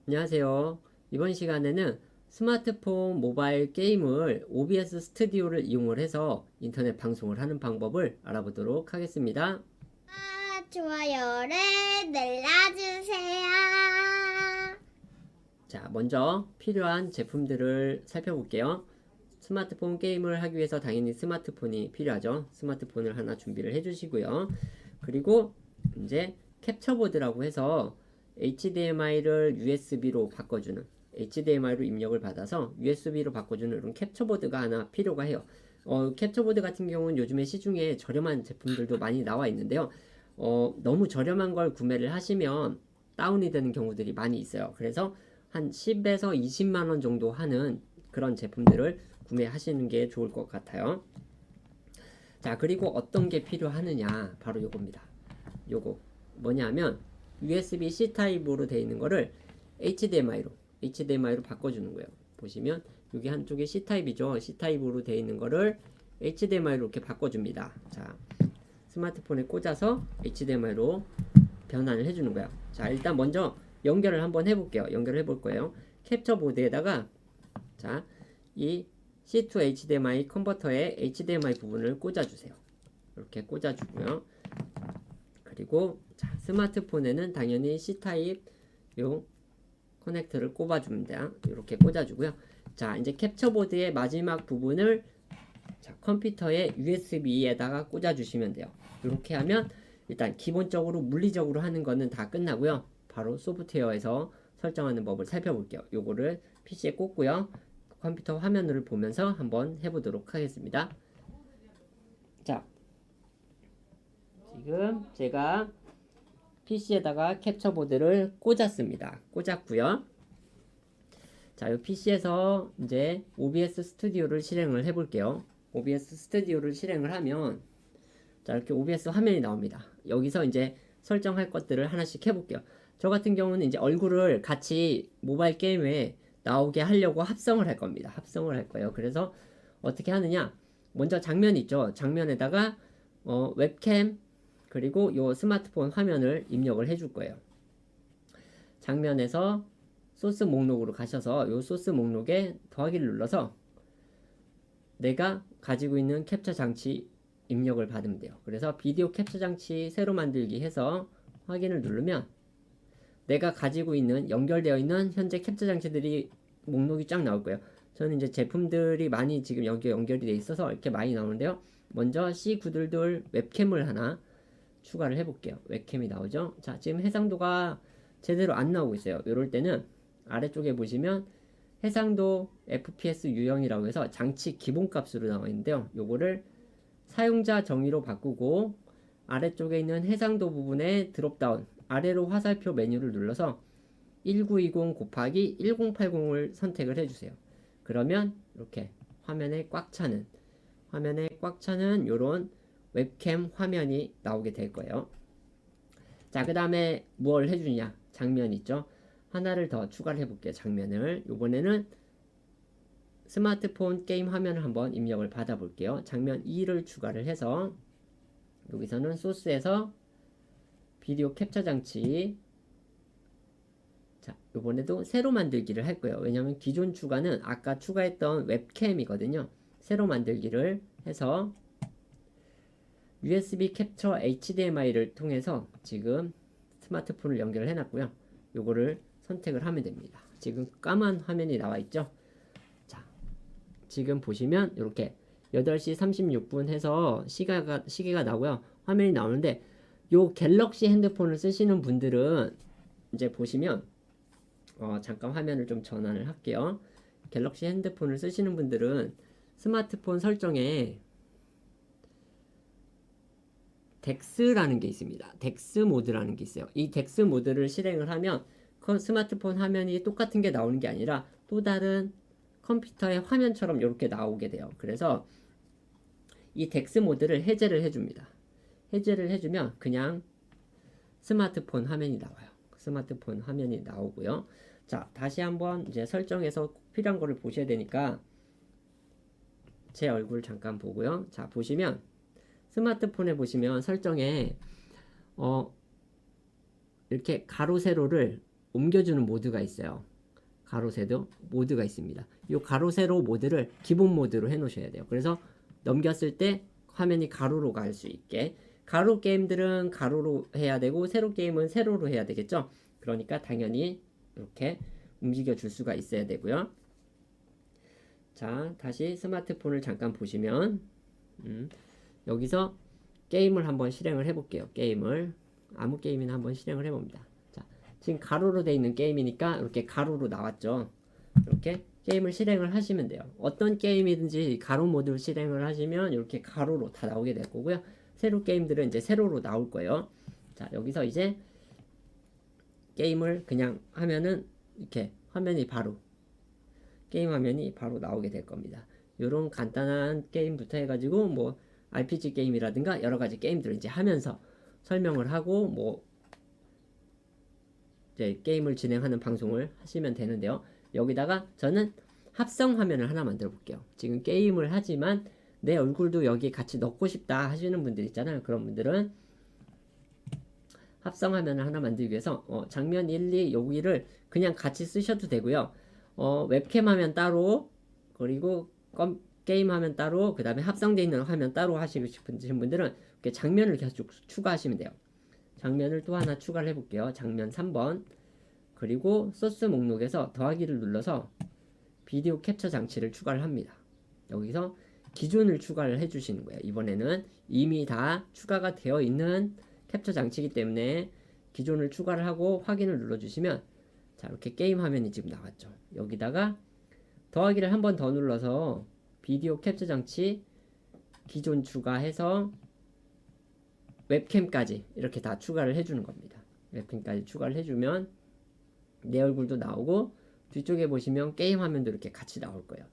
안녕하세요. 이번 시간에는 스마트폰 모바일 게임을 OBS 스튜디오를 이용을 해서 인터넷 방송을 하는 방법을 알아보도록 하겠습니다. 좋아요를 눌러주세요. 자, 먼저 필요한 제품들을 살펴볼게요. 스마트폰 게임을 하기 위해서 당연히 스마트폰이 필요하죠. 스마트폰을 하나 준비를 해주시고요. 그리고 이제 캡처보드라고 해서 HDMI를 USB로 바꿔주는, HDMI로 입력을 받아서 USB로 바꿔주는 이런 캡처보드가 하나 필요가 해요. 캡처보드 같은 경우는 요즘에 시중에 저렴한 제품들도 많이 나와 있는데요. 너무 저렴한 걸 구매를 하시면 다운이 되는 경우들이 많이 있어요. 그래서 한 10에서 20만원 정도 하는 그런 제품들을 구매하시는 게 좋을 것 같아요. 자, 그리고 어떤 게 필요하느냐, 바로 요겁니다. 요거 뭐냐면 USB-C 타입으로 되어 있는 거를 HDMI로 바꿔주는 거예요. 보시면 여기 한쪽에 C 타입이죠. C 타입으로 되어 있는 거를 HDMI로 이렇게 바꿔줍니다. 자, 스마트폰에 꽂아서 HDMI로 변환을 해주는 거예요. 자, 일단 먼저 연결을 한번 해볼게요. 연결을 해볼 거예요. 캡처 보드에다가 자, 이 C2 HDMI 컨버터의 HDMI 부분을 꽂아주세요. 이렇게 꽂아주고요. 그리고 자, 스마트폰에는 당연히 C타입 요 커넥터를 꼽아줍니다. 이렇게 꽂아주고요. 자, 이제 캡처보드의 마지막 부분을 자, 컴퓨터의 USB에다가 꽂아주시면 돼요. 이렇게 하면 일단 기본적으로 물리적으로 하는 거는 다 끝나고요. 바로 소프트웨어에서 설정하는 법을 살펴볼게요. 요거를 PC에 꽂고요. 컴퓨터 화면을 보면서 한번 해보도록 하겠습니다. 자, 지금 제가 PC에다가 캡처보드를 꽂았습니다. 꽂았고요. 자, 이 PC에서 이제 OBS 스튜디오를 실행을 해볼게요. OBS 스튜디오를 실행을 하면 자, 이렇게 OBS 화면이 나옵니다. 여기서 이제 설정할 것들을 하나씩 해볼게요. 저 같은 경우는 이제 얼굴을 같이 모바일 게임에 나오게 하려고 합성을 할 겁니다. 합성을 할 거예요. 그래서 어떻게 하느냐? 먼저 장면 있죠. 장면에다가 웹캠 그리고 요 스마트폰 화면을 입력을 해줄 거예요. 장면에서 소스 목록으로 가셔서 요 소스 목록에 더하기를 눌러서 내가 가지고 있는 캡처 장치 입력을 받으면 돼요. 그래서 비디오 캡처 장치 새로 만들기 해서 확인을 누르면 내가 가지고 있는 연결되어 있는 현재 캡처 장치들이 목록이 쫙 나올 거예요. 저는 이제 제품들이 많이 지금 연결이 돼 있어서 이렇게 많이 나오는데요. 먼저 C922 웹캠을 하나 추가를 해볼게요. 웹캠이 나오죠. 자, 지금 해상도가 제대로 안 나오고 있어요. 이럴 때는 아래쪽에 보시면 해상도 FPS 유형이라고 해서 장치 기본값으로 나와 있는데요. 요거를 사용자 정의로 바꾸고 아래쪽에 있는 해상도 부분에 드롭다운 아래로 화살표 메뉴를 눌러서 1920 곱하기 1080을 선택을 해주세요. 그러면 이렇게 화면에 꽉 차는 요런 웹캠 화면이 나오게 될 거예요. 자, 그 다음에 뭘 해주냐? 장면 있죠? 하나를 더 추가를 해볼게요. 장면을. 이번에는 스마트폰 게임 화면을 한번 입력을 받아볼게요. 장면 2를 추가를 해서 여기서는 소스에서 비디오 캡처 장치 자, 이번에도 새로 만들기를 할 거예요. 왜냐하면 기존 추가는 아까 추가했던 웹캠이거든요. 새로 만들기를 해서 USB 캡처 HDMI를 통해서 지금 스마트폰을 연결을 해놨고요. 요거를 선택을 하면 됩니다. 지금 까만 화면이 나와 있죠. 자, 지금 보시면 이렇게 8시 36분 해서 시계가 나고요. 화면이 나오는데 요 갤럭시 핸드폰을 쓰시는 분들은 이제 보시면 잠깐 화면을 좀 전환을 할게요. 갤럭시 핸드폰을 쓰시는 분들은 스마트폰 설정에 덱스라는 게 있습니다. 덱스 모드라는 게 있어요. 이 덱스 모드를 실행을 하면 스마트폰 화면이 똑같은 게 나오는 게 아니라 또 다른 컴퓨터의 화면처럼 이렇게 나오게 돼요. 그래서 이 덱스 모드를 해제를 해줍니다. 해제를 해주면 그냥 스마트폰 화면이 나와요. 스마트폰 화면이 나오고요. 자, 다시 한번 이제 설정해서 필요한 거를 보셔야 되니까 제 얼굴 잠깐 보고요. 자, 보시면 스마트폰에 보시면 설정에 이렇게 가로 세로를 옮겨주는 모드가 있어요. 가로 세로 모드가 있습니다. 이 가로 세로 모드를 기본 모드로 해 놓으셔야 돼요. 그래서 넘겼을 때 화면이 가로로 갈 수 있게. 가로 게임들은 가로로 해야 되고 세로 게임은 세로로 해야 되겠죠. 그러니까 당연히 이렇게 움직여 줄 수가 있어야 되고요. 자, 다시 스마트폰을 잠깐 보시면 여기서 게임을 한번 실행을 해볼게요. 게임을 아무 게임이나 한번 실행을 해봅니다. 자, 지금 가로로 돼 있는 게임이니까 이렇게 가로로 나왔죠. 이렇게 게임을 실행을 하시면 돼요. 어떤 게임이든지 가로 모드를 실행을 하시면 이렇게 가로로 다 나오게 될 거고요. 세로 게임들은 이제 세로로 나올 거예요. 자, 여기서 이제 게임을 그냥 하면은 이렇게 화면이 바로 게임 화면이 바로 나오게 될 겁니다. 이런 간단한 게임부터 해가지고 뭐 RPG 게임이라든가 여러 가지 게임들을 이제 하면서 설명을 하고 뭐 이제 게임을 진행하는 방송을 하시면 되는데요. 여기다가 저는 합성 화면을 하나 만들어 볼게요. 지금 게임을 하지만 내 얼굴도 여기 같이 넣고 싶다 하시는 분들 있잖아요. 그런 분들은 합성 화면을 하나 만들기 위해서 장면 1, 2 여기를 그냥 같이 쓰셔도 되고요. 웹캠 화면 따로 그리고 게임 화면 따로 그 다음에 합성되어 있는 화면 따로 하시고 싶으신 분들은 이렇게 장면을 계속 추가하시면 돼요. 장면을 또 하나 추가를 해볼게요. 장면 3번 그리고 소스 목록에서 더하기를 눌러서 비디오 캡처 장치를 추가를 합니다. 여기서 기준을 추가를 해주시는 거예요. 이번에는 이미 다 추가가 되어 있는 캡처 장치이기 때문에 기존을 추가를 하고 확인을 눌러주시면 자 이렇게 게임 화면이 지금 나왔죠. 여기다가 더하기를 한 번 더 눌러서 비디오 캡처 장치 기존 추가해서 웹캠까지 이렇게 다 추가를 해주는 겁니다. 웹캠까지 추가를 해주면 내 얼굴도 나오고 뒤쪽에 보시면 게임 화면도 이렇게 같이 나올 거예요.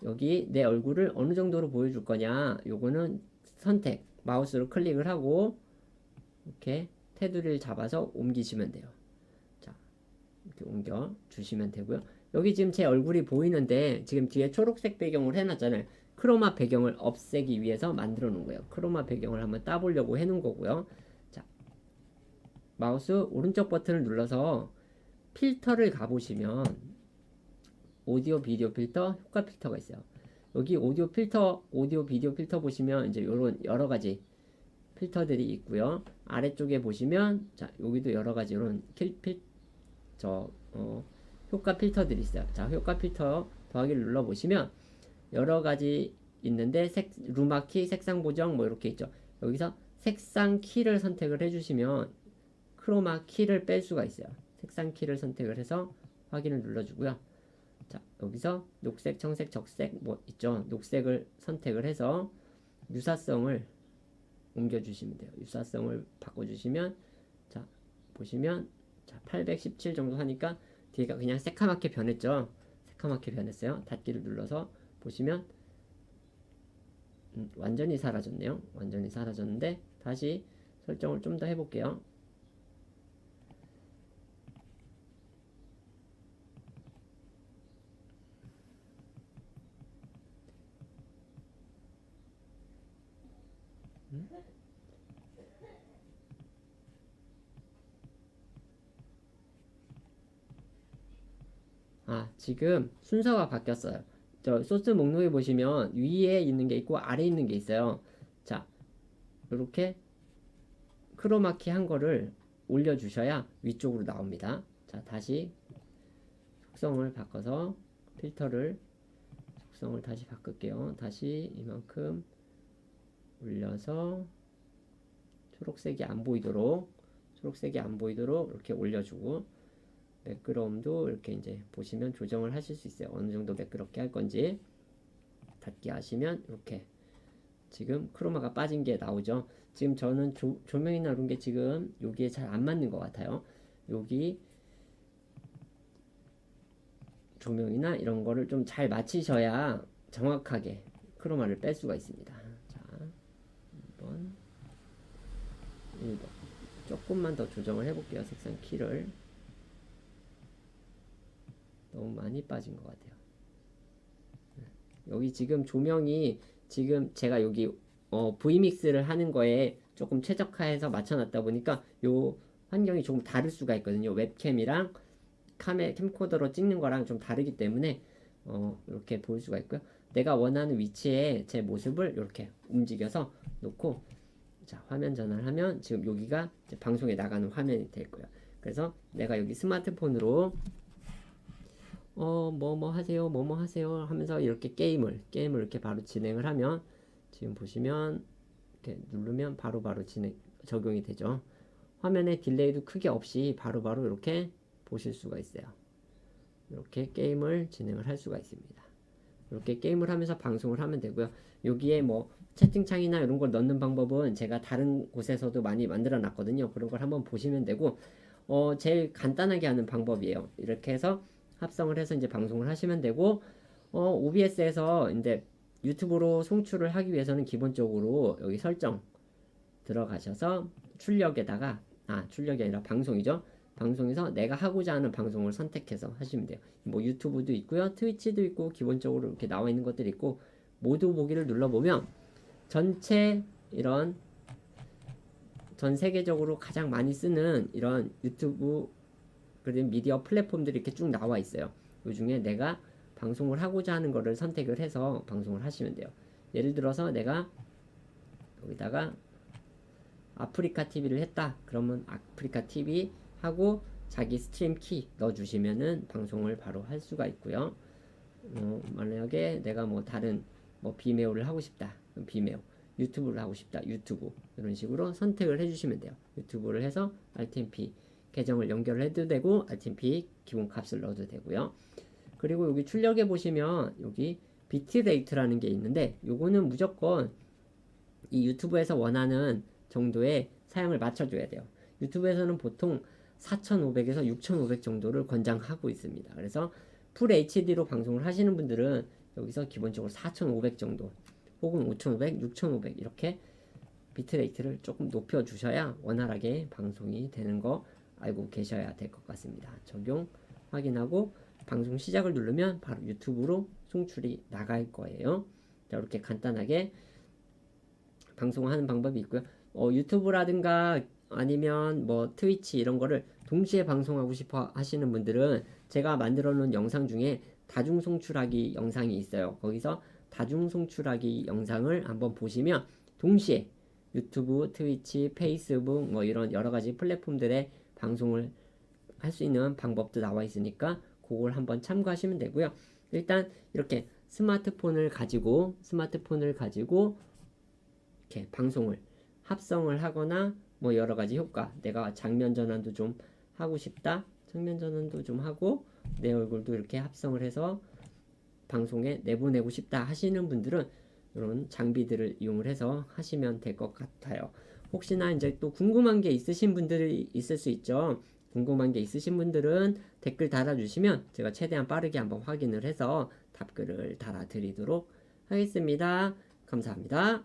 여기 내 얼굴을 어느 정도로 보여줄 거냐 요거는 선택 마우스로 클릭을 하고 이렇게 테두리를 잡아서 옮기시면 돼요. 자 이렇게 옮겨 주시면 되고요. 여기 지금 제 얼굴이 보이는데 지금 뒤에 초록색 배경을 해놨잖아요. 크로마 배경을 없애기 위해서 만들어 놓은 거예요. 크로마 배경을 한번 따보려고 해놓은 거고요. 자 마우스 오른쪽 버튼을 눌러서 필터를 가보시면 오디오 비디오 필터 효과 필터가 있어요. 여기 오디오 필터 오디오 비디오 필터 보시면 이제 요런 여러 가지 필터들이 있고요. 아래쪽에 보시면 자 여기도 여러 가지 이런 효과 필터들이 있어요. 자 효과 필터 더하기를 눌러 보시면 여러 가지 있는데 루마키 색상 보정 뭐 이렇게 있죠. 여기서 색상 키를 선택을 해주시면 크로마 키를 뺄 수가 있어요. 색상 키를 선택을 해서 확인을 눌러주고요. 자 여기서 녹색, 청색, 적색 뭐 있죠. 녹색을 선택을 해서 유사성을 옮겨주시면 돼요. 유사성을 바꿔주시면 자 보시면 자 817 정도 하니까 뒤가 그냥 새카맣게 변했죠. 새카맣게 변했어요. 닫기를 눌러서 보시면 완전히 사라졌네요. 완전히 사라졌는데 다시 설정을 좀 더 해볼게요. 지금 순서가 바뀌었어요. 저 소스 목록에 보시면 위에 있는 게 있고 아래에 있는 게 있어요. 자, 이렇게 크로마키 한 거를 올려주셔야 위쪽으로 나옵니다. 자, 다시 속성을 바꿔서 필터를 속성을 다시 바꿀게요. 다시 이만큼 올려서 초록색이 안 보이도록 이렇게 올려주고 매끄러움도 이렇게 이제 보시면 조정을 하실 수 있어요. 어느 정도 매끄럽게 할 건지 닫기 하시면 이렇게 지금 크로마가 빠진 게 나오죠. 지금 저는 조명이나 이런 게 지금 여기에 잘 안 맞는 것 같아요. 여기 조명이나 이런 거를 좀 잘 맞추셔야 정확하게 크로마를 뺄 수가 있습니다. 자, 2번, 1번 조금만 더 조정을 해볼게요. 색상 키를 너무 많이 빠진 것 같아요. 여기 지금 조명이 지금 제가 여기 V믹스를 하는 거에 조금 최적화해서 맞춰놨다 보니까 요 환경이 조금 다를 수가 있거든요. 웹캠이랑 캠코더로 찍는 거랑 좀 다르기 때문에 이렇게 볼 수가 있고요. 내가 원하는 위치에 제 모습을 이렇게 움직여서 놓고 자, 화면 전환을 하면 지금 여기가 이제 방송에 나가는 화면이 될 거예요. 그래서 내가 여기 스마트폰으로 뭐뭐 하세요, 뭐뭐 하세요 하면서 이렇게 게임을 이렇게 바로 진행을 하면 지금 보시면 이렇게 누르면 바로바로 적용이 되죠. 화면에 딜레이도 크게 없이 바로바로 이렇게 보실 수가 있어요. 이렇게 게임을 진행을 할 수가 있습니다. 이렇게 게임을 하면서 방송을 하면 되고요. 여기에 뭐 채팅창이나 이런 걸 넣는 방법은 제가 다른 곳에서도 많이 만들어 놨거든요. 그런 걸 한번 보시면 되고 제일 간단하게 하는 방법이에요. 이렇게 해서 합성을 해서 이제 방송을 하시면 되고 OBS에서 이제 유튜브로 송출을 하기 위해서는 기본적으로 여기 설정 들어가셔서 출력에다가 출력이 아니라 방송이죠. 방송에서 내가 하고자 하는 방송을 선택해서 하시면 돼요. 뭐 유튜브도 있고요. 트위치도 있고 기본적으로 이렇게 나와 있는 것들이 있고 모두 보기를 눌러보면 전체 이런 전 세계적으로 가장 많이 쓰는 이런 유튜브 그런 미디어 플랫폼들이 이렇게 쭉 나와 있어요. 그 중에 내가 방송을 하고자 하는 거를 선택을 해서 방송을 하시면 돼요. 예를 들어서 내가 여기다가 아프리카 TV를 했다. 그러면 아프리카 TV 하고 자기 스트림 키 넣어주시면은 방송을 바로 할 수가 있고요. 만약에 내가 뭐 다른 뭐 비메오를 하고 싶다. 그럼 비메오. 유튜브를 하고 싶다. 유튜브. 이런 식으로 선택을 해주시면 돼요. 유튜브를 해서 RTMP 계정을 연결을 해도 되고 RTMP 기본 값을 넣어도 되고요. 그리고 여기 출력해 보시면 여기 비트레이트라는 게 있는데 요거는 무조건 이 유튜브에서 원하는 정도의 사양을 맞춰줘야 돼요. 유튜브에서는 보통 4500에서 6500 정도를 권장하고 있습니다. 그래서 풀 HD로 방송을 하시는 분들은 여기서 기본적으로 4500 정도 혹은 5500, 6500 이렇게 비트레이트를 조금 높여 주셔야 원활하게 방송이 되는 거 알고 계셔야 될 것 같습니다. 적용 확인하고 방송 시작을 누르면 바로 유튜브로 송출이 나갈 거예요. 자, 이렇게 간단하게 방송하는 방법이 있고요. 유튜브라든가 아니면 뭐 트위치 이런 거를 동시에 방송하고 싶어 하시는 분들은 제가 만들어 놓은 영상 중에 다중 송출하기 영상이 있어요. 거기서 다중 송출하기 영상을 한번 보시면 동시에 유튜브, 트위치, 페이스북 뭐 이런 여러 가지 플랫폼들의 방송을 할 수 있는 방법도 나와 있으니까 그걸 한번 참고하시면 되고요. 일단 이렇게 스마트폰을 가지고 이렇게 방송을 합성을 하거나 뭐 여러 가지 효과 내가 장면 전환도 좀 하고 싶다. 장면 전환도 좀 하고 내 얼굴도 이렇게 합성을 해서 방송에 내보내고 싶다 하시는 분들은 이런 장비들을 이용을 해서 하시면 될 것 같아요. 혹시나 이제 또 궁금한 게 있으신 분들이 있을 수 있죠. 궁금한 게 있으신 분들은 댓글 달아주시면 제가 최대한 빠르게 한번 확인을 해서 답글을 달아드리도록 하겠습니다. 감사합니다.